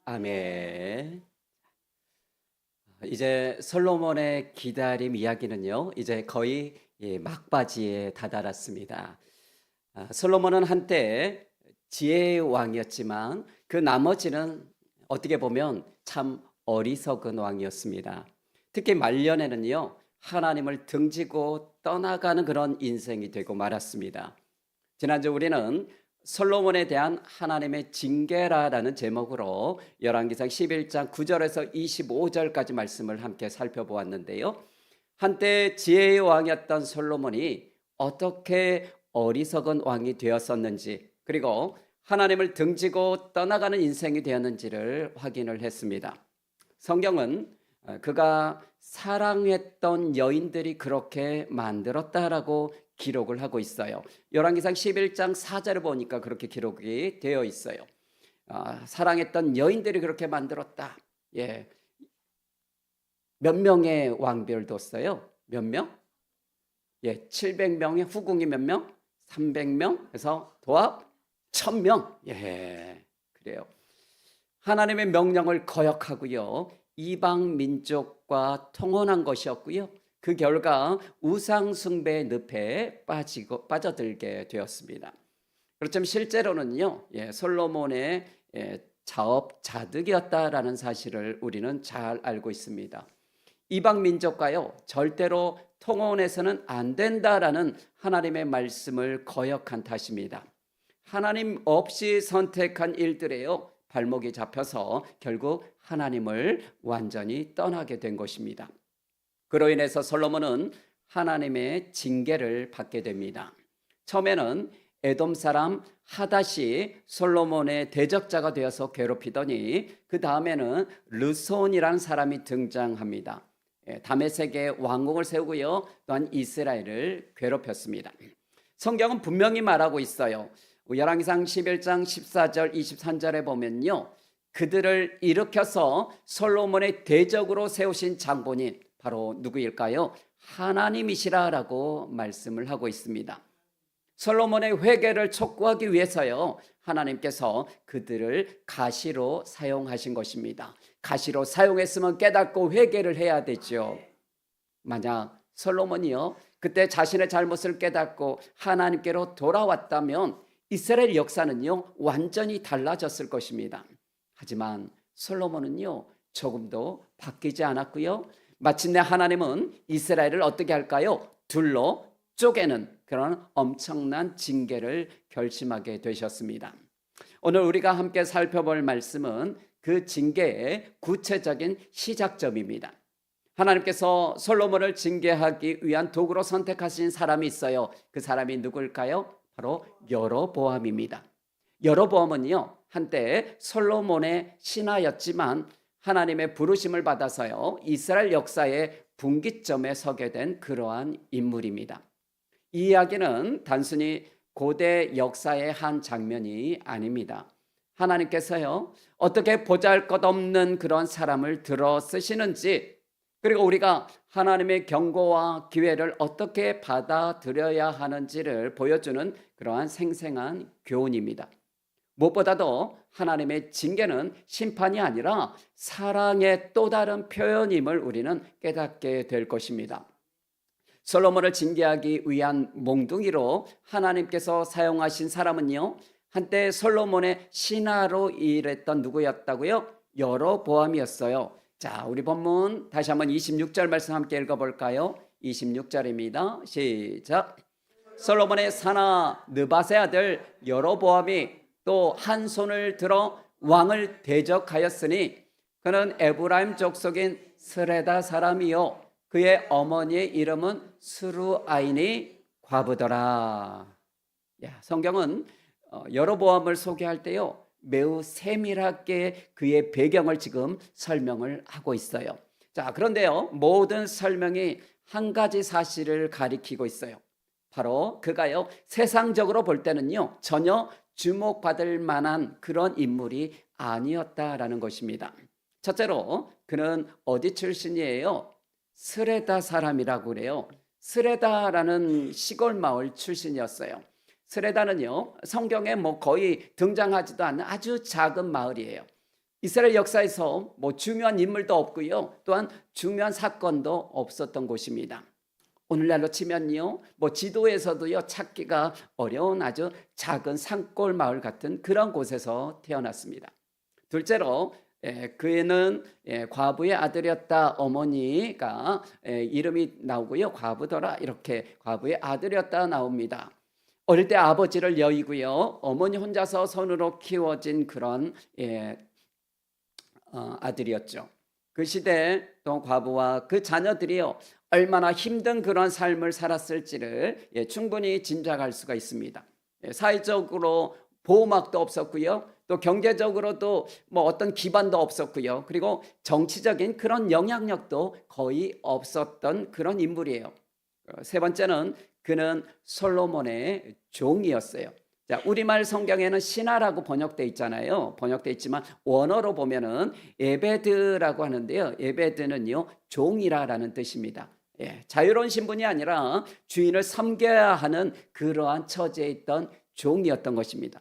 아멘. 이제 솔로몬의 기다림 이야기는요, 이제 거의 막바지에 다다랐습니다. 솔로몬은 한때 지혜의 왕이었지만 그 나머지는 어떻게 보면 참 어리석은 왕이었습니다. 특히 말년에는요, 하나님을 등지고 떠나가는 그런 인생이 되고 말았습니다. 지난주 우리는 솔로몬에 대한 하나님의 징계라라는 제목으로 열왕기상 11장 9절에서 25절까지 말씀을 함께 살펴보았는데요. 한때 지혜의 왕이었던 솔로몬이 어떻게 어리석은 왕이 되었었는지, 그리고 하나님을 등지고 떠나가는 인생이 되었는지를 확인을 했습니다. 성경은 그가 사랑했던 여인들이 그렇게 만들었다라고 기록을 하고 있어요. 열왕기상 11장 4절을 보니까 그렇게 기록이 되어 있어요. 사랑했던 여인들이 그렇게 만들었다. 예. 몇 명의 왕비를 뒀어요? 몇 명? 예, 700명의 후궁이 몇 명? 300명. 그래서 도합 1000명. 예. 그래요. 하나님의 명령을 거역하고요. 이방 민족과 통혼한 것이었고요. 그 결과 우상 숭배의 늪에 빠져들게 되었습니다. 그렇지만 실제로는요, 솔로몬의 자업자득이었다라는 사실을 우리는 잘 알고 있습니다. 이방 민족과요, 절대로 통혼해서는 안 된다라는 하나님의 말씀을 거역한 탓입니다. 하나님 없이 선택한 일들에요, 발목이 잡혀서 결국 하나님을 완전히 떠나게 된 것입니다. 그로 인해서 솔로몬은 하나님의 징계를 받게 됩니다. 처음에는 에돔 사람 하닷이 솔로몬의 대적자가 되어서 괴롭히더니 그 다음에는 르손이라는 사람이 등장합니다. 다메섹에 왕궁을 세우고요, 또한 이스라엘을 괴롭혔습니다. 성경은 분명히 말하고 있어요. 열왕기상 11장 14절 23절에 보면요, 그들을 일으켜서 솔로몬의 대적으로 세우신 장본인 바로 누구일까요? 하나님이시라라고 말씀을 하고 있습니다. 솔로몬의 회개를 촉구하기 위해서요, 하나님께서 그들을 가시로 사용하신 것입니다. 가시로 사용했으면 깨닫고 회개를 해야 되죠. 만약 솔로몬이요, 그때 자신의 잘못을 깨닫고 하나님께로 돌아왔다면 이스라엘 역사는요, 완전히 달라졌을 것입니다. 하지만 솔로몬은요, 조금도 바뀌지 않았고요. 마침내 하나님은 이스라엘을 어떻게 할까요? 둘로 쪼개는 그런 엄청난 징계를 결심하게 되셨습니다. 오늘 우리가 함께 살펴볼 말씀은 그 징계의 구체적인 시작점입니다. 하나님께서 솔로몬을 징계하기 위한 도구로 선택하신 사람이 있어요. 그 사람이 누구일까요? 바로 여로보암입니다. 여로보암은요, 한때 솔로몬의 신하였지만 하나님의 부르심을 받아서요, 이스라엘 역사의 분기점에 서게 된 그러한 인물입니다. 이 이야기는 단순히 고대 역사의 한 장면이 아닙니다. 하나님께서요, 어떻게 보잘것없는 그런 사람을 들어 쓰시는지, 그리고 우리가 하나님의 경고와 기회를 어떻게 받아들여야 하는지를 보여주는 그러한 생생한 교훈입니다. 무엇보다도 하나님의 징계는 심판이 아니라 사랑의 또 다른 표현임을 우리는 깨닫게 될 것입니다. 솔로몬을 징계하기 위한 몽둥이로 하나님께서 사용하신 사람은요, 한때 솔로몬의 신하로 일했던 누구였다고요? 여로보암이었어요. 자, 우리 본문 다시 한번 26절 말씀 함께 읽어볼까요? 26절입니다. 시작. 솔로몬의 사나 느밧의 아들 여로보암이 또 한 손을 들어 왕을 대적하였으니 그는 에브라임 족속인 스레다 사람이요 그의 어머니의 이름은 스루아인이 과부더라. 성경은 여로보암을 소개할 때요, 매우 세밀하게 그의 배경을 지금 설명을 하고 있어요. 자, 그런데요, 모든 설명이 한 가지 사실을 가리키고 있어요. 바로 그가요, 세상적으로 볼 때는요, 전혀 주목받을 만한 그런 인물이 아니었다라는 것입니다. 첫째로 그는 어디 출신이에요? 스레다 사람이라고 그래요. 스레다라는 시골 마을 출신이었어요. 스레다는요, 성경에 거의 등장하지도 않는 아주 작은 마을이에요. 이스라엘 역사에서 뭐 중요한 인물도 없고요. 또한 중요한 사건도 없었던 곳입니다. 오늘날로 치면요, 뭐 지도에서도요 찾기가 어려운 아주 작은 산골 마을 같은 그런 곳에서 태어났습니다. 둘째로 그는 과부의 아들이었다. 어머니가 이름이 나오고요, 과부더라 이렇게 과부의 아들이었다 나옵니다. 어릴 때 아버지를 여의고요, 어머니 혼자서 손으로 키워진 그런 아들이었죠. 그 시대에 또 과부와 그 자녀들이요 얼마나 힘든 그런 삶을 살았을지를 충분히 짐작할 수가 있습니다. 사회적으로 보호막도 없었고요, 또 경제적으로도 뭐 어떤 기반도 없었고요, 그리고 정치적인 그런 영향력도 거의 없었던 그런 인물이에요. 세 번째는 그는 솔로몬의 종이었어요. 자, 우리말 성경에는 신하라고 번역돼 있잖아요. 번역돼 있지만 원어로 보면은 에베드라고 하는데요. 에베드는요 종이라라는 뜻입니다. 자유로운 신분이 아니라 주인을 섬겨야 하는 그러한 처지에 있던 종이었던 것입니다.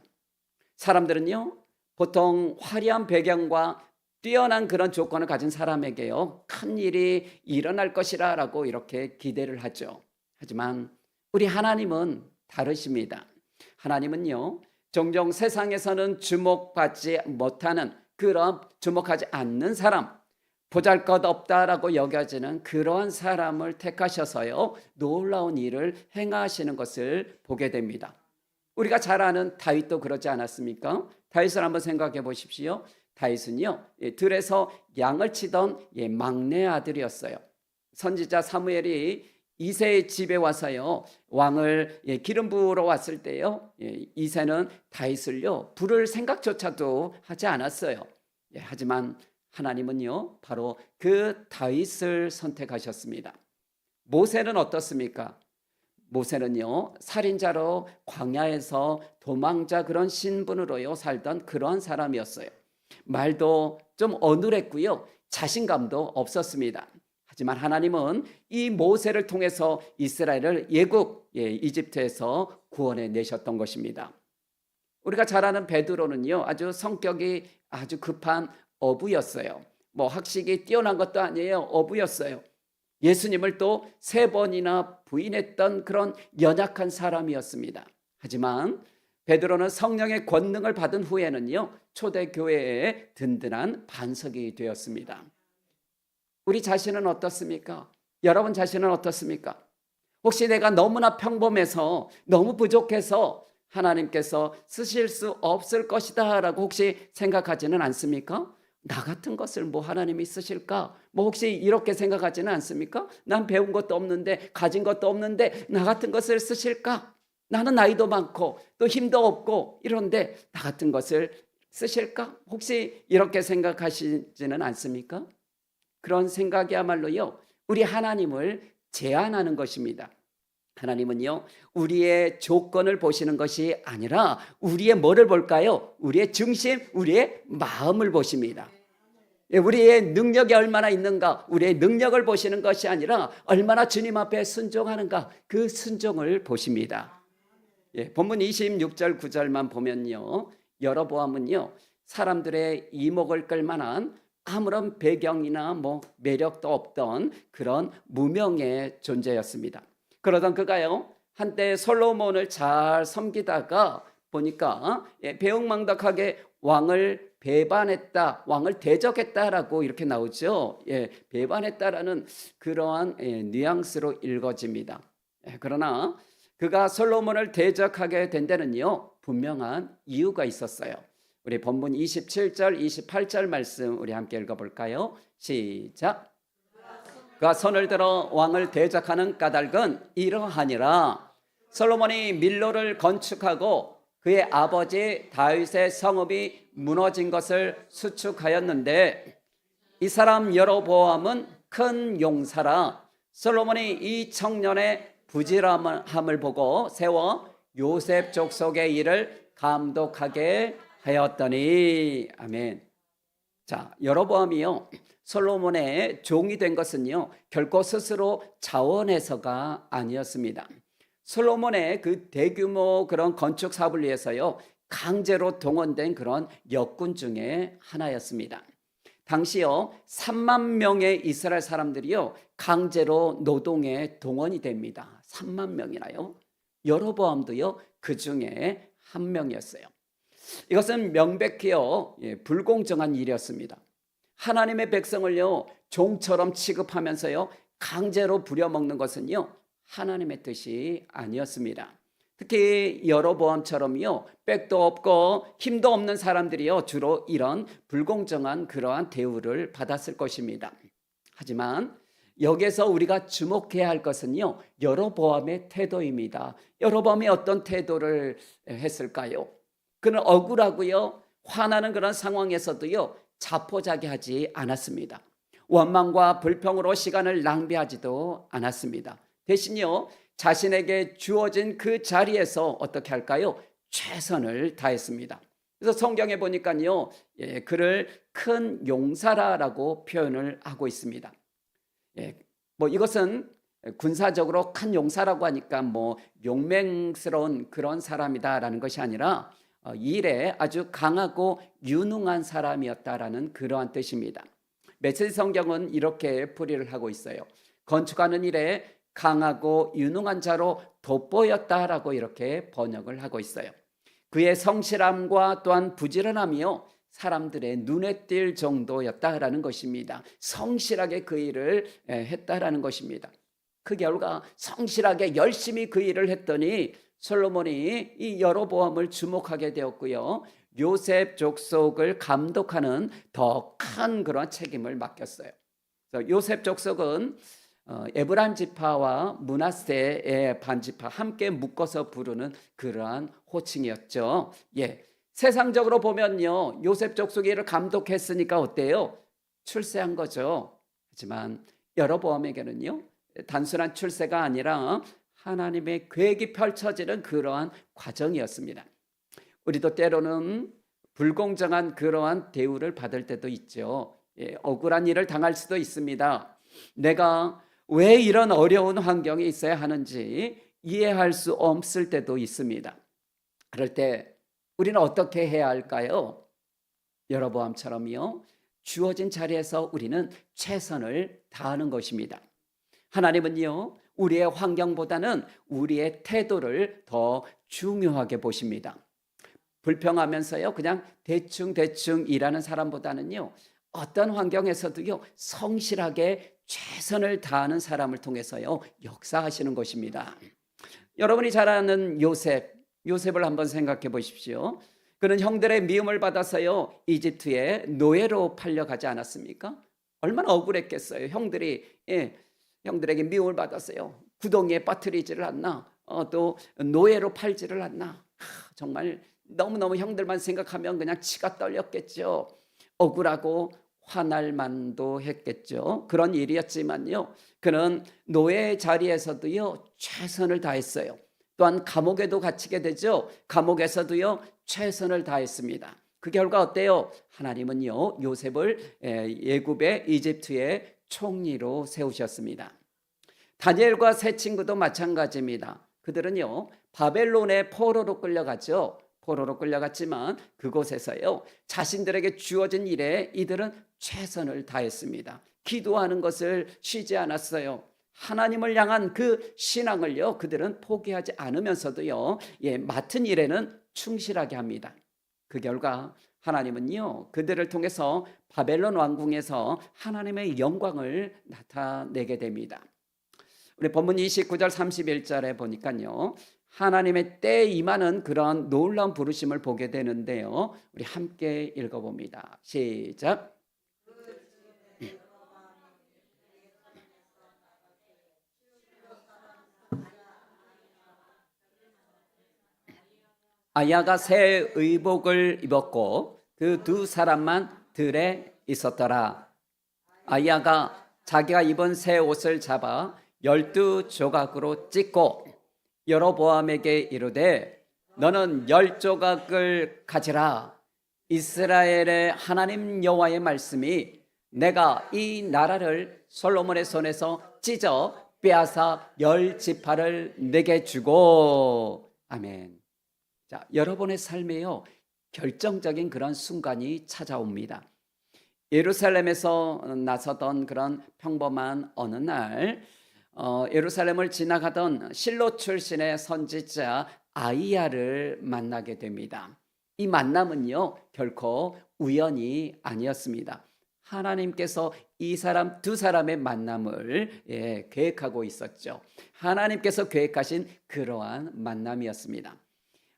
사람들은요 보통 화려한 배경과 뛰어난 그런 조건을 가진 사람에게요 큰 일이 일어날 것이라고 이렇게 기대를 하죠. 하지만 우리 하나님은 다르십니다. 하나님은요 종종 세상에서는 주목받지 못하는 그런 주목하지 않는 사람, 보잘것없다라고 여겨지는 그러한 사람을 택하셔서요 놀라운 일을 행하시는 것을 보게 됩니다. 우리가 잘 아는 다윗도 그러지 않았습니까? 다윗을 한번 생각해 보십시오. 다윗은요 들에서 양을 치던 막내 아들이었어요. 선지자 사무엘이 이새의 집에 와서요 왕을 기름 부으러 왔을 때요 이새는 다윗을요 부를 생각조차도 하지 않았어요. 하지만 하나님은요 바로 그 다윗을 선택하셨습니다. 모세는 어떻습니까? 모세는요 살인자로 광야에서 도망자 그런 신분으로요 살던 그런 사람이었어요. 말도 좀 어눌했고요 자신감도 없었습니다. 하지만 하나님은 이 모세를 통해서 이스라엘을 예국 이집트에서 구원해 내셨던 것입니다. 우리가 잘 아는 베드로는요 아주 성격이 아주 급한 어부였어요. 뭐 학식이 뛰어난 것도 아니에요. 어부였어요. 예수님을 또 3번이나 부인했던 그런 연약한 사람이었습니다. 하지만 베드로는 성령의 권능을 받은 후에는요 초대교회의 든든한 반석이 되었습니다. 우리 자신은 어떻습니까? 여러분 자신은 어떻습니까? 혹시 내가 너무나 평범해서 너무 부족해서 하나님께서 쓰실 수 없을 것이다 라고 혹시 생각하지는 않습니까? 나 같은 것을 뭐 하나님이 쓰실까? 뭐 혹시 이렇게 생각하지는 않습니까? 난 배운 것도 없는데 가진 것도 없는데 나 같은 것을 쓰실까? 나는 나이도 많고 또 힘도 없고 이런데 나 같은 것을 쓰실까? 혹시 이렇게 생각하시지는 않습니까? 그런 생각이야말로요 우리 하나님을 제한하는 것입니다. 하나님은요 우리의 조건을 보시는 것이 아니라 우리의 뭐를 볼까요? 우리의 중심, 우리의 마음을 보십니다. 우리의 능력이 얼마나 있는가, 우리의 능력을 보시는 것이 아니라 얼마나 주님 앞에 순종하는가, 그 순종을 보십니다. 본문 26절 9절만 보면요 여로보암은요 사람들의 이목을 끌만한 아무런 배경이나 뭐 매력도 없던 그런 무명의 존재였습니다. 그러던 그가요 한때 솔로몬을 잘 섬기다가 보니까 배은망덕하게 왕을 배반했다, 왕을 대적했다라고 이렇게 나오죠. 배반했다라는 그러한 뉘앙스로 읽어집니다. 그러나 그가 솔로몬을 대적하게 된 데는요 분명한 이유가 있었어요. 우리 본문 27절 28절 말씀 우리 함께 읽어볼까요? 시작. 그가 손을 들어 왕을 대적하는 까닭은 이러하니라. 솔로몬이 밀로를 건축하고 그의 아버지 다윗의 성읍이 무너진 것을 수축하였는데 이 사람 여로보암은 큰 용사라. 솔로몬이 이 청년의 부지런함을 보고 세워 요셉 족속의 일을 감독하게 하였더니. 아멘. 자, 여로보암이요 솔로몬의 종이 된 것은요 결코 스스로 자원해서가 아니었습니다. 솔로몬의 그 대규모 그런 건축 사업을 위해서요 강제로 동원된 그런 역군 중에 하나였습니다. 당시요 3만 명의 이스라엘 사람들이요 강제로 노동에 동원이 됩니다. 3만 명이나요. 여로보암도요 그 중에 한 명이었어요. 이것은 명백히요 불공정한 일이었습니다. 하나님의 백성을요 종처럼 취급하면서요 강제로 부려먹는 것은요 하나님의 뜻이 아니었습니다. 특히 여로보암처럼요 백도 없고 힘도 없는 사람들이요 주로 이런 불공정한 그러한 대우를 받았을 것입니다. 하지만 여기서 우리가 주목해야 할 것은요 여로보암의 태도입니다. 여로보암이 어떤 태도를 했을까요? 그는 억울하고요 화나는 그런 상황에서도요 자포자기하지 않았습니다. 원망과 불평으로 시간을 낭비하지도 않았습니다. 대신요 자신에게 주어진 그 자리에서 어떻게 할까요? 최선을 다했습니다. 그래서 성경에 보니까요 그를 큰 용사라고 표현을 하고 있습니다. 뭐 이것은 군사적으로 큰 용사라고 하니까 뭐 용맹스러운 그런 사람이다라는 것이 아니라 일에 아주 강하고 유능한 사람이었다라는 그러한 뜻입니다. 메시지 성경은 이렇게 풀이를 하고 있어요. 건축하는 일에 강하고 유능한 자로 돋보였다라고 이렇게 번역을 하고 있어요. 그의 성실함과 또한 부지런함이요 사람들의 눈에 띌 정도였다라는 것입니다. 성실하게 그 일을 했다라는 것입니다. 그 결과 성실하게 열심히 그 일을 했더니 솔로몬이 이 여로보암을 주목하게 되었고요. 요셉 족속을 감독하는 더 큰 그런 책임을 맡겼어요. 그래서 요셉 족속은 에브라임 지파와 므낫세의 반지파 함께 묶어서 부르는 그러한 호칭이었죠. 세상적으로 보면요 요셉 족속이 이를 감독했으니까 어때요? 출세한 거죠. 하지만 여로보암에게는요 단순한 출세가 아니라 하나님의 계획이 펼쳐지는 그러한 과정이었습니다. 우리도 때로는 불공정한 그러한 대우를 받을 때도 있죠. 억울한 일을 당할 수도 있습니다. 내가 왜 이런 어려운 환경에 있어야 하는지 이해할 수 없을 때도 있습니다. 그럴 때 우리는 어떻게 해야 할까요? 여로보암처럼요 주어진 자리에서 우리는 최선을 다하는 것입니다. 하나님은요 우리의 환경보다는 우리의 태도를 더 중요하게 보십니다. 불평하면서요 그냥 대충 일하는 사람보다는요 어떤 환경에서도요 성실하게 최선을 다하는 사람을 통해서요 역사하시는 것입니다. 여러분이 잘 아는 요셉을 한번 생각해 보십시오. 그는 형들의 미움을 받아서요 이집트에 노예로 팔려가지 않았습니까? 얼마나 억울했겠어요. 형들에게 미움을 받았어요. 구덩이에 빠뜨리지를 않나, 또 노예로 팔지를 않나. 정말 너무너무 형들만 생각하면 그냥 치가 떨렸겠죠. 억울하고 화날 만도 했겠죠. 그런 일이었지만요 그는 노예 자리에서도요 최선을 다했어요. 또한 감옥에도 갇히게 되죠. 감옥에서도요 최선을 다했습니다. 그 결과 어때요? 하나님은요 요셉을 애굽의 이집트의 총리로 세우셨습니다. 다니엘과 세 친구도 마찬가지입니다. 그들은요 바벨론의 포로로 끌려갔죠. 포로로 끌려갔지만 그곳에서요 자신들에게 주어진 일에 이들은 최선을 다했습니다. 기도하는 것을 쉬지 않았어요. 하나님을 향한 그 신앙을요 그들은 포기하지 않으면서도요 맡은 일에는 충실하게 합니다. 그 결과 하나님은요 그들을 통해서 바벨론 왕궁에서 하나님의 영광을 나타내게 됩니다. 우리 본문 29절 31절에 보니까요 하나님의 때에 임하는 그런 놀라운 부르심을 보게 되는데요 우리 함께 읽어봅니다. 시작. 아야가 새 의복을 입었고 그 두 사람만 들에 있었더라. 아야가 자기가 입은 새 옷을 잡아 12조각으로 찢고 여로보암에게 이르되 너는 10조각을 가지라. 이스라엘의 하나님 여호와의 말씀이 내가 이 나라를 솔로몬의 손에서 찢어 빼앗아 10지파를 내게 주고. 아멘. 자, 여러분의 삶에요, 결정적인 그런 순간이 찾아옵니다. 예루살렘에서 나서던 그런 평범한 어느 날, 예루살렘을 지나가던 실로 출신의 선지자 아이야를 만나게 됩니다. 이 만남은요, 결코 우연이 아니었습니다. 하나님께서 이 사람 두 사람의 만남을 계획하고 있었죠. 하나님께서 계획하신 그러한 만남이었습니다.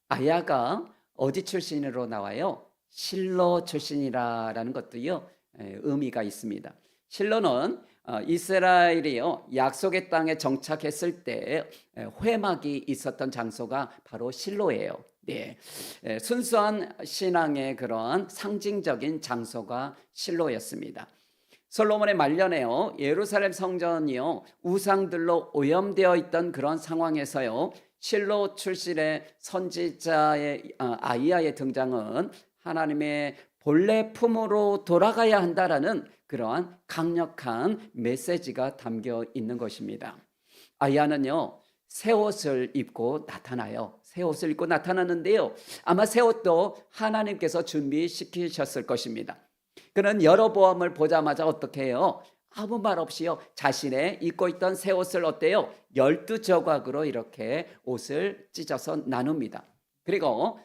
아야가 어디 출신으로 나와요? 실로 출신이라는 것도요, 의미가 있습니다. 실로는 이스라엘이요, 약속의 땅에 정착했을 때 회막이 있었던 장소가 바로 실로예요. 네, 순수한 신앙의 그런 상징적인 장소가 실로였습니다. 솔로몬의 말년에요, 예루살렘 성전이요, 우상들로 오염되어 있던 그런 상황에서요, 실로 출신의 선지자의 아이야의 등장은 하나님의 본래 품으로 돌아가야 한다라는 그러한 강력한 메시지가 담겨 있는 것입니다. 아이야는요, 새 옷을 입고 나타나요. 새 옷을 입고 나타나는데요, 아마 새 옷도 하나님께서 준비시키셨을 것입니다. 그는 여로보암을 보자마자 어떻게 해요? 아무 말 없이요, 자신의 입고 있던 새 옷을 어때요? 12조각으로 이렇게 옷을 찢어서 나눕니다. 그리고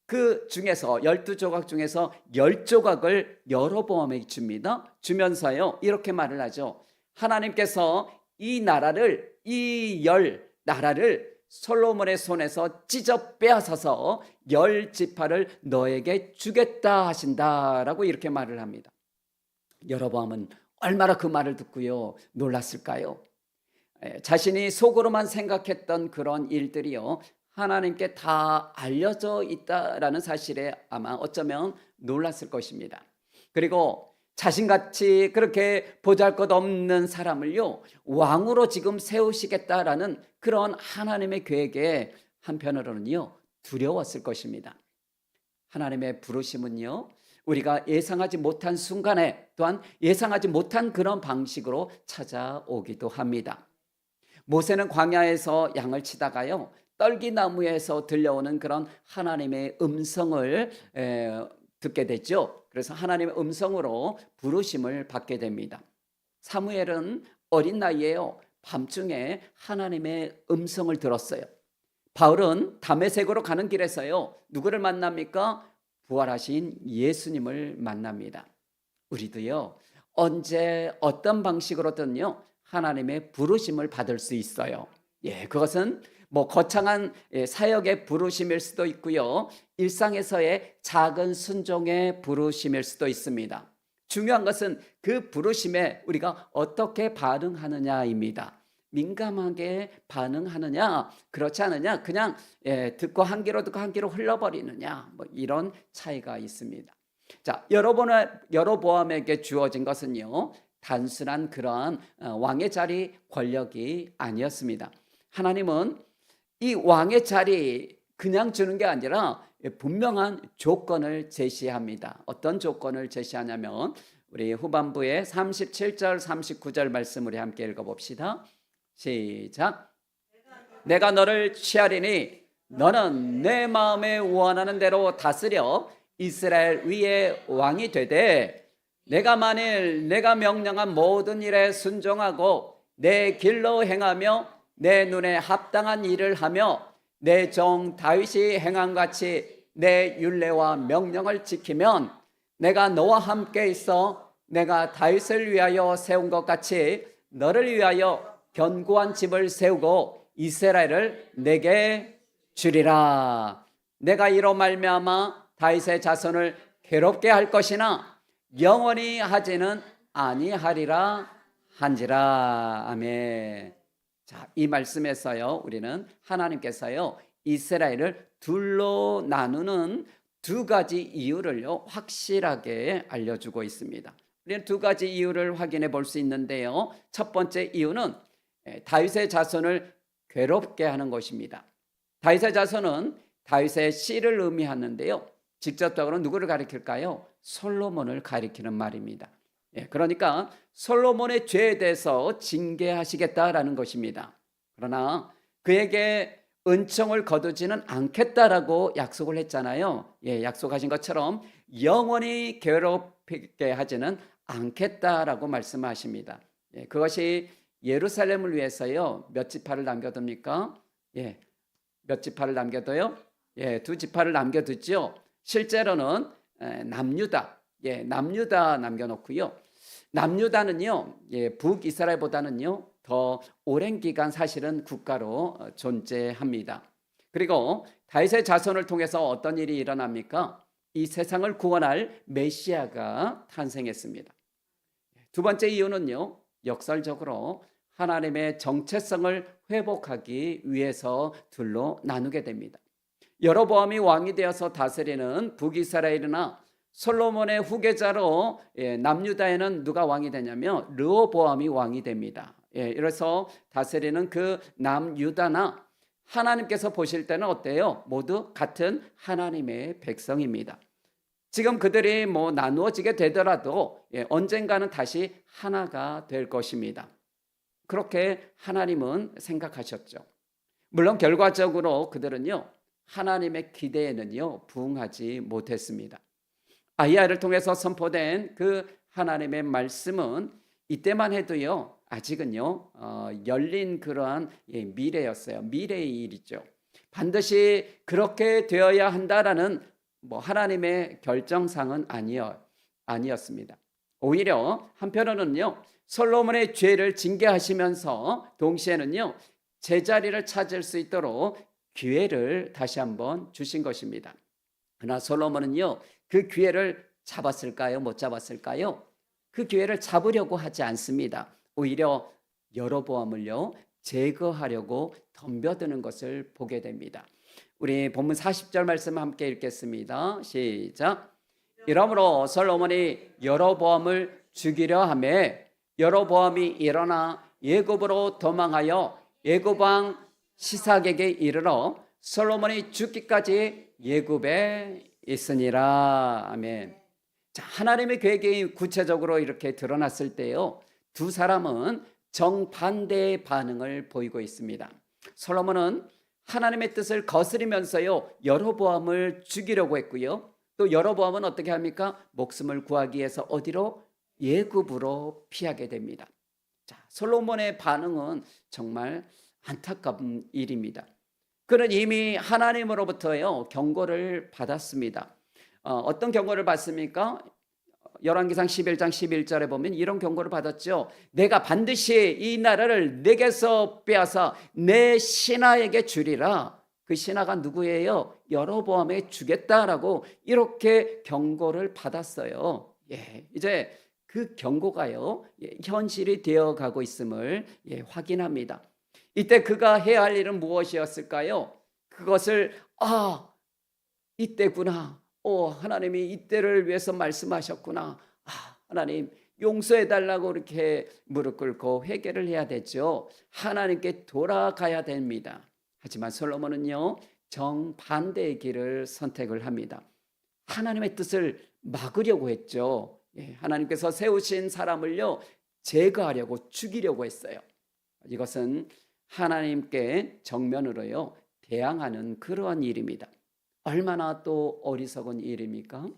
그 중에서 12조각 중에서 10조각을 여로보암에게 줍니다. 주면서요, 이렇게 말을 하죠. 하나님께서 이 나라를, 이 10나라를 솔로몬의 손에서 찢어 빼앗아서 10지파를 너에게 주겠다 하신다라고 이렇게 말을 합니다. 여로보암은 얼마나 그 말을 듣고요, 놀랐을까요? 자신이 속으로만 생각했던 그런 일들이요, 하나님께 다 알려져 있다라는 사실에 아마 어쩌면 놀랐을 것입니다. 그리고 자신같이 그렇게 보잘것없는 사람을요, 왕으로 지금 세우시겠다라는 그런 하나님의 계획에 한편으로는요, 두려웠을 것입니다. 하나님의 부르심은요, 우리가 예상하지 못한 순간에, 또한 예상하지 못한 그런 방식으로 찾아오기도 합니다. 모세는 광야에서 양을 치다가요, 떨기나무에서 들려오는 그런 하나님의 음성을 듣게 됐죠. 그래서 하나님의 음성으로 부르심을 받게 됩니다. 사무엘은 어린 나이에요, 밤중에 하나님의 음성을 들었어요. 바울은 다메섹으로 가는 길에서요, 누구를 만납니까? 부활하신 예수님을 만납니다. 우리도요, 언제 어떤 방식으로든요, 하나님의 부르심을 받을 수 있어요. 그것은 거창한 사역의 부르심일 수도 있고요, 일상에서의 작은 순종의 부르심일 수도 있습니다. 중요한 것은 그 부르심에 우리가 어떻게 반응하느냐입니다. 민감하게 반응하느냐, 그렇지 않느냐, 그냥 듣고 한 귀로 듣고 한 귀로 흘러버리느냐, 이런 차이가 있습니다. 자, 여로보암에게 주어진 것은요, 단순한 그런 왕의 자리 권력이 아니었습니다. 하나님은 이 왕의 자리 그냥 주는 게 아니라 분명한 조건을 제시합니다. 어떤 조건을 제시하냐면 우리 후반부에 37절 39절 말씀 우리 함께 읽어봅시다. 시작. 내가 너를 취하리니 너는 내 마음에 원하는 대로 다스려 이스라엘 위에 왕이 되되, 내가 만일 내가 명령한 모든 일에 순종하고 내 길로 행하며 내 눈에 합당한 일을 하며 내 종 다윗이 행한 같이 내 율례와 명령을 지키면, 내가 너와 함께 있어 내가 다윗을 위하여 세운 것 같이 너를 위하여 견고한 집을 세우고 이스라엘을 내게 주리라. 내가 이로 말미암아 다윗의 자손을 괴롭게 할 것이나 영원히 하지는 아니하리라 한지라. 아멘. 자, 이 말씀에서요, 우리는 하나님께서요, 이스라엘을 둘로 나누는 두 가지 이유를요, 확실하게 알려주고 있습니다. 우리는 두 가지 이유를 확인해 볼 수 있는데요, 첫 번째 이유는 다윗의 자손을 괴롭게 하는 것입니다. 다윗의 자손은 다윗의 씨를 의미하는데요, 직접적으로 누구를 가리킬까요? 솔로몬을 가리키는 말입니다. 그러니까 솔로몬의 죄에 대해서 징계하시겠다라는 것입니다. 그러나 그에게 은총을 거두지는 않겠다라고 약속을 했잖아요. 예, 약속하신 것처럼 영원히 괴롭게 하지는 않겠다라고 말씀하십니다. 예, 그것이 예루살렘을 위해서요. 몇 지파를 남겨둡니까? 예, 몇 지파를 남겨둬요? 예, 두 지파를 남겨두죠. 실제로는 남유다, 예, 남유다 남겨놓고요. 남유다는요, 예, 북이스라엘보다는요 더 오랜 기간 사실은 국가로 존재합니다. 그리고 다윗의 자손을 통해서 어떤 일이 일어납니까? 이 세상을 구원할 메시아가 탄생했습니다. 두 번째 이유는요, 역설적으로 하나님의 정체성을 회복하기 위해서 둘로 나누게 됩니다. 여로보암이 왕이 되어서 다스리는 북이스라엘이나 솔로몬의 후계자로 남유다에는 누가 왕이 되냐면 르호보암이 왕이 됩니다. 이래서 다스리는 그 남유다나 하나님께서 보실 때는 어때요? 모두 같은 하나님의 백성입니다. 지금 그들이 뭐 나누어지게 되더라도 언젠가는 다시 하나가 될 것입니다. 그렇게 하나님은 생각하셨죠. 물론 결과적으로 그들은요, 하나님의 기대에는요, 부응하지 못했습니다. 아이야를 통해서 선포된 그 하나님의 말씀은 이때만 해도요, 아직은요, 열린 그러한 미래였어요. 미래의 일이죠. 반드시 그렇게 되어야 한다라는 뭐 하나님의 결정상은 아니었습니다. 오히려 한편으로는요, 솔로몬의 죄를 징계하시면서 동시에는요, 제자리를 찾을 수 있도록 기회를 다시 한번 주신 것입니다. 그러나 솔로몬은요, 그 기회를 잡았을까요? 못 잡았을까요? 그 기회를 잡으려고 하지 않습니다. 오히려 여로보암을요, 제거하려고 덤벼드는 것을 보게 됩니다. 우리 본문 40절 말씀 함께 읽겠습니다. 시작. 이러므로 솔로몬이 여로보암을 죽이려 하매 여로보암이 일어나 예굽으로 도망하여 예굽 왕 시삭에게 이르러 솔로몬이 죽기까지 예굽에 있으니라. 아멘. 자, 하나님의 계획이 구체적으로 이렇게 드러났을 때요, 두 사람은 정반대의 반응을 보이고 있습니다. 솔로몬은 하나님의 뜻을 거스리면서요, 여로보암을 죽이려고 했고요. 또 여로보암은 어떻게 합니까? 목숨을 구하기 위해서 어디로? 예굽으로 피하게 됩니다. 자, 솔로몬의 반응은 정말 안타까운 일입니다. 그는 이미 하나님으로부터요, 경고를 받았습니다. 어떤 경고를 받습니까? 열왕기상 11장 11절에 보면 이런 경고를 받았죠. 내가 반드시 이 나라를 내게서 빼앗아 내 신하에게 주리라. 그 신하가 누구예요? 여로보암에게 주겠다라고 이렇게 경고를 받았어요. 예, 이제 그 경고가요, 현실이 되어가고 있음을 확인합니다. 이때 그가 해야 할 일은 무엇이었을까요? 그것을 이때구나. 하나님이 이때를 위해서 말씀하셨구나. 하나님 용서해달라고 이렇게 무릎 꿇고 회개를 해야 되죠. 하나님께 돌아가야 됩니다. 하지만 솔로몬은요, 정반대의 길을 선택을 합니다. 하나님의 뜻을 막으려고 했죠. 하나님께서 세우신 사람을요, 제거하려고 죽이려고 했어요. 이것은 하나님께 정면으로요, 대항하는 그러한 일입니다. 얼마나 또 어리석은 일입니까?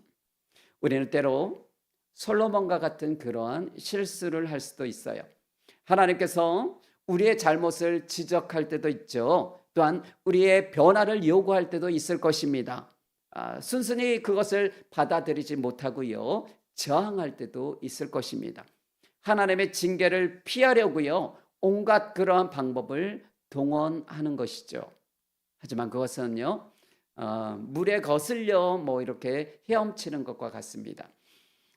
우리는 때로 솔로몬과 같은 그러한 실수를 할 수도 있어요. 하나님께서 우리의 잘못을 지적할 때도 있죠. 또한 우리의 변화를 요구할 때도 있을 것입니다. 순순히 그것을 받아들이지 못하고요, 저항할 때도 있을 것입니다. 하나님의 징계를 피하려고요, 온갖 그러한 방법을 동원하는 것이죠. 하지만 그것은요, 물에 거슬려 이렇게 헤엄치는 것과 같습니다.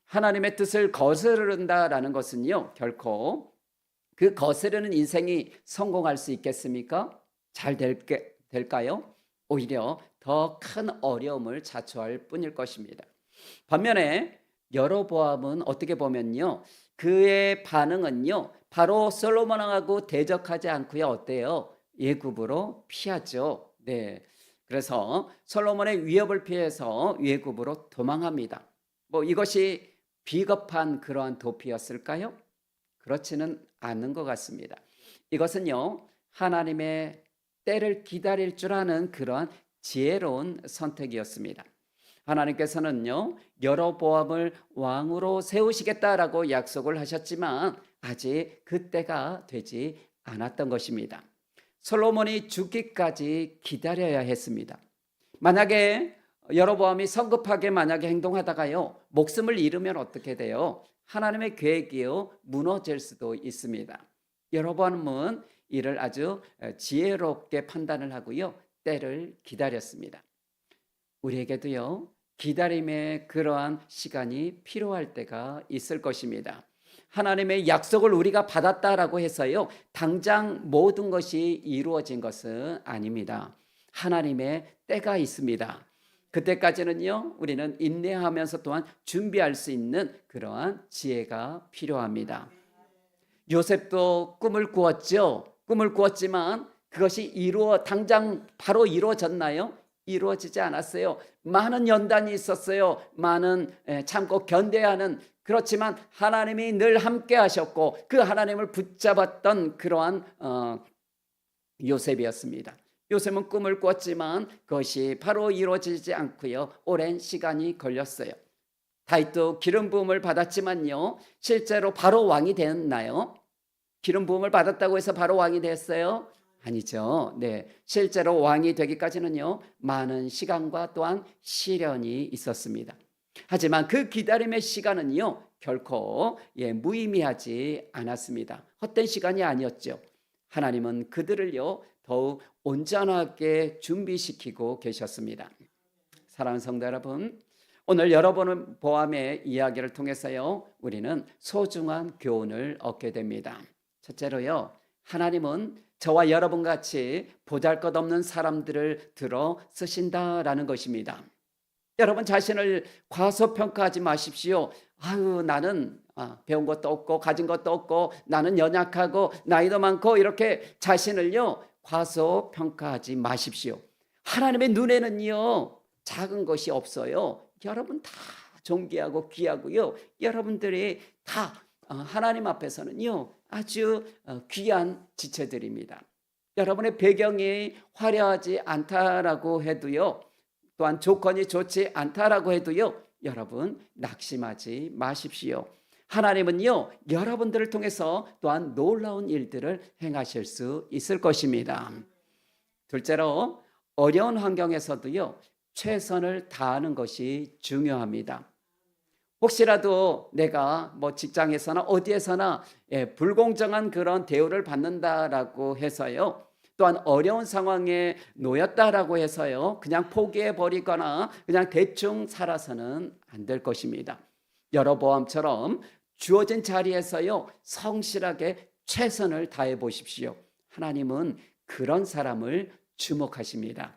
하나님의 뜻을 거스른다라는 것은요, 결코 그 거스르는 인생이 성공할 수 있겠습니까? 잘 될까요? 오히려 더 큰 어려움을 자초할 뿐일 것입니다. 반면에 여로보암은 어떻게 보면요, 그의 반응은요, 바로 솔로몬 왕하고 대적하지 않고요, 어때요? 예굽으로 피하죠. 네. 그래서 솔로몬의 위협을 피해서 예굽으로 도망합니다. 이것이 비겁한 그러한 도피였을까요? 그렇지는 않은 것 같습니다. 이것은요, 하나님의 때를 기다릴 줄 아는 그러한 지혜로운 선택이었습니다. 하나님께서는요, 여로보암을 왕으로 세우시겠다라고 약속을 하셨지만 아직 그때가 되지 않았던 것입니다. 솔로몬이 죽기까지 기다려야 했습니다. 만약에 여로보암이 성급하게 만약에 행동하다가요, 목숨을 잃으면 어떻게 돼요? 하나님의 계획이요, 무너질 수도 있습니다. 여로보암은 이를 아주 지혜롭게 판단을 하고요, 때를 기다렸습니다. 우리에게도요, 기다림의 그러한 시간이 필요할 때가 있을 것입니다. 하나님의 약속을 우리가 받았다라고 해서요, 당장 모든 것이 이루어진 것은 아닙니다. 하나님의 때가 있습니다. 그때까지는요, 우리는 인내하면서 또한 준비할 수 있는 그러한 지혜가 필요합니다. 요셉도 꿈을 꾸었죠. 꿈을 꾸었지만 그것이 당장 바로 이루어졌나요? 이루어지지 않았어요. 많은 연단이 있었어요. 많은 참고 견뎌야 하는, 그렇지만 하나님이 늘 함께 하셨고 그 하나님을 붙잡았던 그러한 요셉이었습니다. 요셉은 꿈을 꿨지만 그것이 바로 이루어지지 않고요, 오랜 시간이 걸렸어요. 다윗도 기름 부음을 받았지만요, 실제로 바로 왕이 됐나요? 기름 부음을 받았다고 해서 바로 왕이 됐어요? 아니죠. 네, 실제로 왕이 되기까지는요, 많은 시간과 또한 시련이 있었습니다. 하지만 그 기다림의 시간은요, 결코 무의미하지 않았습니다. 헛된 시간이 아니었죠. 하나님은 그들을요, 더욱 온전하게 준비시키고 계셨습니다. 사랑하는 성도 여러분, 오늘 여러분의 보암의 이야기를 통해서요, 우리는 소중한 교훈을 얻게 됩니다. 첫째로요, 하나님은 저와 여러분 같이 보잘것없는 사람들을 들어 쓰신다라는 것입니다. 여러분 자신을 과소평가하지 마십시오. 나는 배운 것도 없고 가진 것도 없고 나는 연약하고 나이도 많고, 이렇게 자신을요, 과소평가하지 마십시오. 하나님의 눈에는요, 작은 것이 없어요. 여러분 다 존귀하고 귀하고요, 여러분들이 다 하나님 앞에서는요, 아주 귀한 지체들입니다. 여러분의 배경이 화려하지 않다라고 해도요, 또한 조건이 좋지 않다라고 해도요, 여러분 낙심하지 마십시오. 하나님은요, 여러분들을 통해서 또한 놀라운 일들을 행하실 수 있을 것입니다. 둘째로, 어려운 환경에서도요, 최선을 다하는 것이 중요합니다. 혹시라도 내가 직장에서나 어디에서나 불공정한 그런 대우를 받는다라고 해서요, 또한 어려운 상황에 놓였다라고 해서요, 그냥 포기해 버리거나 그냥 대충 살아서는 안 될 것입니다. 여로보암처럼 주어진 자리에서요, 성실하게 최선을 다해 보십시오. 하나님은 그런 사람을 주목하십니다.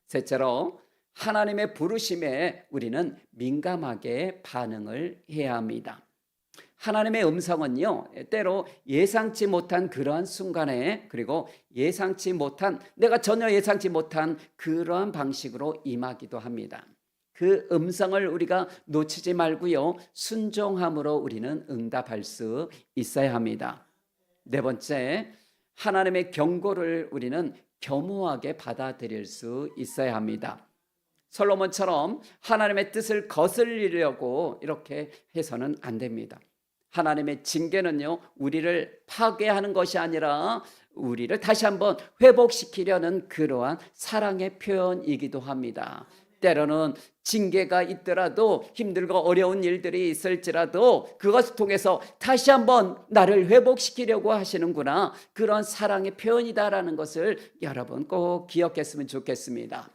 셋째로, 하나님의 부르심에 우리는 민감하게 반응을 해야 합니다. 하나님의 음성은요, 때로 예상치 못한 그러한 순간에, 그리고 내가 전혀 예상치 못한 그러한 방식으로 임하기도 합니다. 그 음성을 우리가 놓치지 말고요, 순종함으로 우리는 응답할 수 있어야 합니다. 네 번째, 하나님의 경고를 우리는 겸허하게 받아들일 수 있어야 합니다. 솔로몬처럼 하나님의 뜻을 거슬리려고 이렇게 해서는 안 됩니다. 하나님의 징계는요, 우리를 파괴하는 것이 아니라 우리를 다시 한번 회복시키려는 그러한 사랑의 표현이기도 합니다. 때로는 징계가 있더라도, 힘들고 어려운 일들이 있을지라도 그것을 통해서 다시 한번 나를 회복시키려고 하시는구나, 그런 사랑의 표현이다라는 것을 여러분 꼭 기억했으면 좋겠습니다.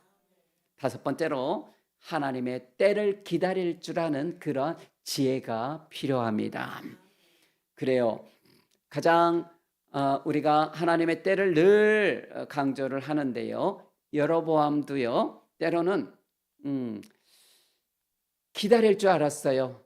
다섯 번째로, 하나님의 때를 기다릴 줄 아는 그런 지혜가 필요합니다. 그래요, 가장 우리가 하나님의 때를 늘 강조를 하는데요, 여로보암도요, 때로는 기다릴 줄 알았어요.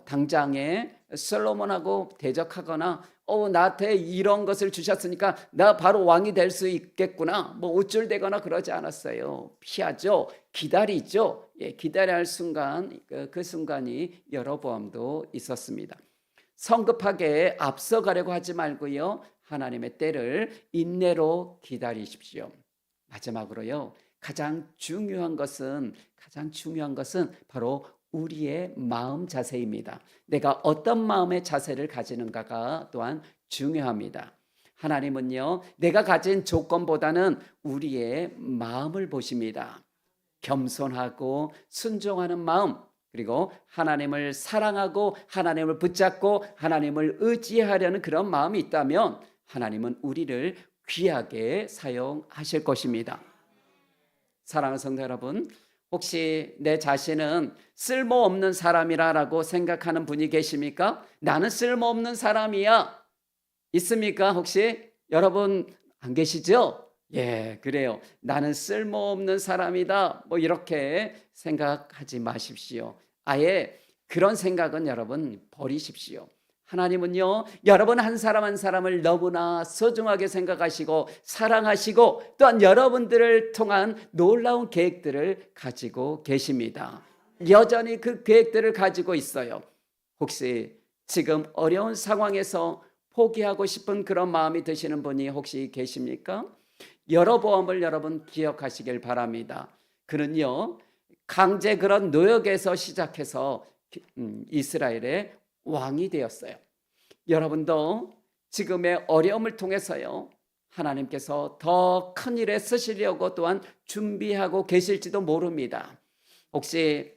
당장에 솔로몬하고 대적하거나 나한테 이런 것을 주셨으니까 나 바로 왕이 될 수 있겠구나, 우쭐대거나 그러지 않았어요. 피하죠. 기다리죠. 기다려야 할 순간, 그 순간이 여로보암도 있었습니다. 성급하게 앞서가려고 하지 말고요, 하나님의 때를 인내로 기다리십시오. 마지막으로요. 가장 중요한 것은 바로 우리의 마음 자세입니다. 내가 어떤 마음의 자세를 가지는가가 또한 중요합니다. 하나님은요, 내가 가진 조건보다는 우리의 마음을 보십니다. 겸손하고 순종하는 마음, 그리고 하나님을 사랑하고 하나님을 붙잡고 하나님을 의지하려는 그런 마음이 있다면 하나님은 우리를 귀하게 사용하실 것입니다. 사랑하는 성도 여러분, 혹시 내 자신은 쓸모없는 사람이라고 생각하는 분이 계십니까? 나는 쓸모없는 사람이야. 있습니까? 혹시 여러분 안 계시죠? 예, 그래요. 나는 쓸모없는 사람이다. 뭐 이렇게 생각하지 마십시오. 아예 그런 생각은 여러분 버리십시오. 하나님은요, 여러분 한 사람 한 사람을 너무나 소중하게 생각하시고 사랑하시고 또한 여러분들을 통한 놀라운 계획들을 가지고 계십니다. 여전히 그 계획들을 가지고 있어요. 혹시 지금 어려운 상황에서 포기하고 싶은 그런 마음이 드시는 분이 혹시 계십니까? 여로보암을 여러분 기억하시길 바랍니다. 그는요, 강제 그런 노역에서 시작해서 이스라엘의 왕이 되었어요. 여러분도 지금의 어려움을 통해서요, 하나님께서 더 큰 일에 쓰시려고 또한 준비하고 계실지도 모릅니다. 혹시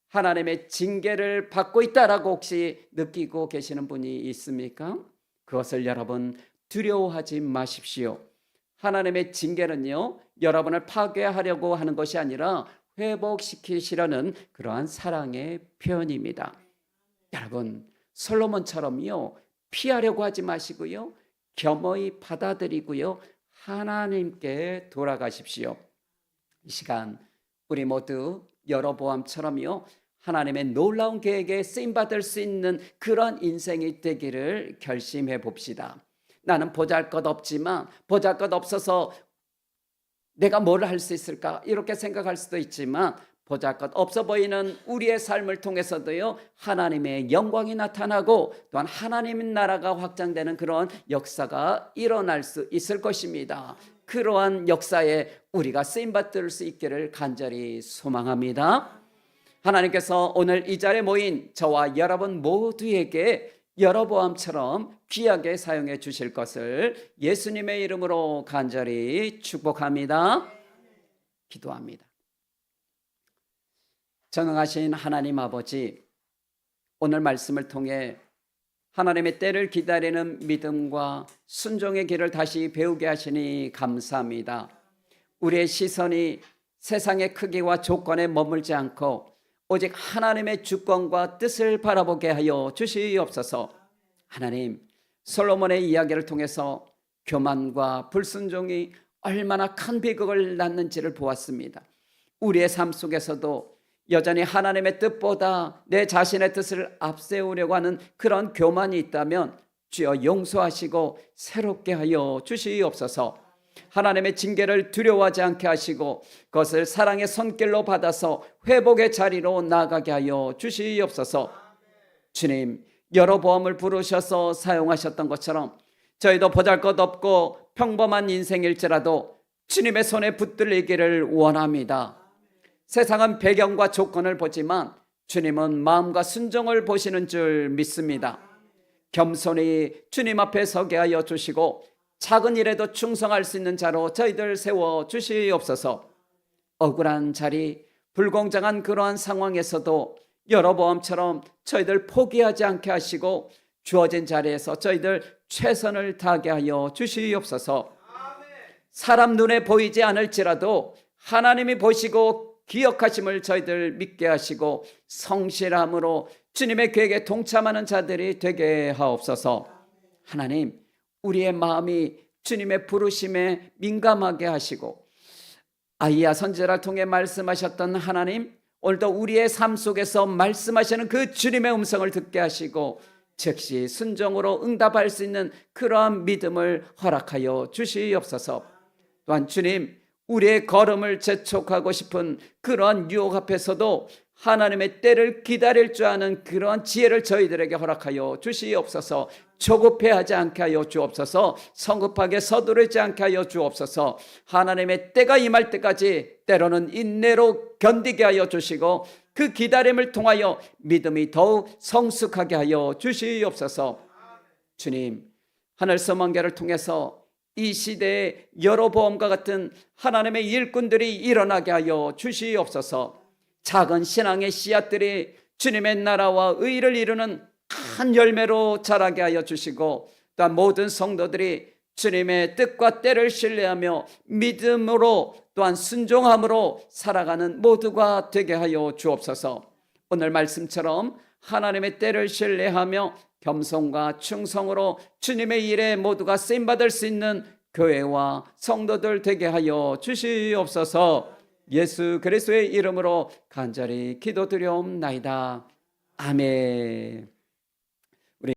하나님의 징계를 받고 있다라고 혹시 느끼고 계시는 분이 있습니까? 그것을 여러분 두려워하지 마십시오. 하나님의 징계는요, 여러분을 파괴하려고 하는 것이 아니라 회복시키시려는 그러한 사랑의 표현입니다. 여러분, 솔로몬처럼요, 피하려고 하지 마시고요, 겸허히 받아들이고요, 하나님께 돌아가십시오. 이 시간 우리 모두 여로보암처럼요, 하나님의 놀라운 계획에 쓰임받을 수 있는 그런 인생이 되기를 결심해 봅시다. 나는 보잘것없지만 보잘것없어서 내가 뭘 할 수 있을까 이렇게 생각할 수도 있지만 보잘것없어 보이는 우리의 삶을 통해서도요, 하나님의 영광이 나타나고 또한 하나님의 나라가 확장되는 그런 역사가 일어날 수 있을 것입니다. 그러한 역사에 우리가 쓰임받을 수 있기를 간절히 소망합니다. 하나님께서 오늘 이 자리에 모인 저와 여러분 모두에게 여로보암처럼 귀하게 사용해 주실 것을 예수님의 이름으로 간절히 축복합니다. 기도합니다. 전능하신 하나님 아버지, 오늘 말씀을 통해 하나님의 때를 기다리는 믿음과 순종의 길을 다시 배우게 하시니 감사합니다. 우리의 시선이 세상의 크기와 조건에 머물지 않고 오직 하나님의 주권과 뜻을 바라보게 하여 주시옵소서. 하나님, 솔로몬의 이야기를 통해서 교만과 불순종이 얼마나 큰 비극을 낳는지를 보았습니다. 우리의 삶 속에서도 여전히 하나님의 뜻보다 내 자신의 뜻을 앞세우려고 하는 그런 교만이 있다면 주여 용서하시고 새롭게 하여 주시옵소서. 하나님의 징계를 두려워하지 않게 하시고 그것을 사랑의 손길로 받아서 회복의 자리로 나아가게 하여 주시옵소서. 주님, 여로보암을 부르셔서 사용하셨던 것처럼 저희도 보잘것없고 평범한 인생일지라도 주님의 손에 붙들리기를 원합니다. 세상은 배경과 조건을 보지만 주님은 마음과 순종을 보시는 줄 믿습니다. 겸손히 주님 앞에 서게 하여 주시고 작은 일에도 충성할 수 있는 자로 저희들 세워 주시옵소서. 억울한 자리, 불공정한 그러한 상황에서도 여로보암처럼 저희들 포기하지 않게 하시고 주어진 자리에서 저희들 최선을 다하게 하여 주시옵소서. 사람 눈에 보이지 않을지라도 하나님이 보시고 기억하심을 저희들 믿게 하시고 성실함으로 주님의 계획에 동참하는 자들이 되게 하옵소서. 하나님, 우리의 마음이 주님의 부르심에 민감하게 하시고 아이야 선지자를 통해 말씀하셨던 하나님, 오늘도 우리의 삶 속에서 말씀하시는 그 주님의 음성을 듣게 하시고 즉시 순종으로 응답할 수 있는 그러한 믿음을 허락하여 주시옵소서. 또한 주님, 우리의 걸음을 재촉하고 싶은 그러한 유혹 앞에서도 하나님의 때를 기다릴 줄 아는 그러한 지혜를 저희들에게 허락하여 주시옵소서. 조급해하지 않게 하여 주옵소서. 성급하게 서두르지 않게 하여 주옵소서. 하나님의 때가 임할 때까지 때로는 인내로 견디게 하여 주시고 그 기다림을 통하여 믿음이 더욱 성숙하게 하여 주시옵소서. 주님, 하늘섬 한계를 통해서 이 시대에 여로보암과 같은 하나님의 일꾼들이 일어나게 하여 주시옵소서. 작은 신앙의 씨앗들이 주님의 나라와 의를 이루는 큰 열매로 자라게 하여 주시고, 또한 모든 성도들이 주님의 뜻과 때를 신뢰하며 믿음으로 또한 순종함으로 살아가는 모두가 되게 하여 주옵소서. 오늘 말씀처럼 하나님의 때를 신뢰하며 겸손과 충성으로 주님의 일에 모두가 쓰임받을 수 있는 교회와 성도들 되게 하여 주시옵소서. 예수 그리스도의 이름으로 간절히 기도드리옵나이다. 아멘.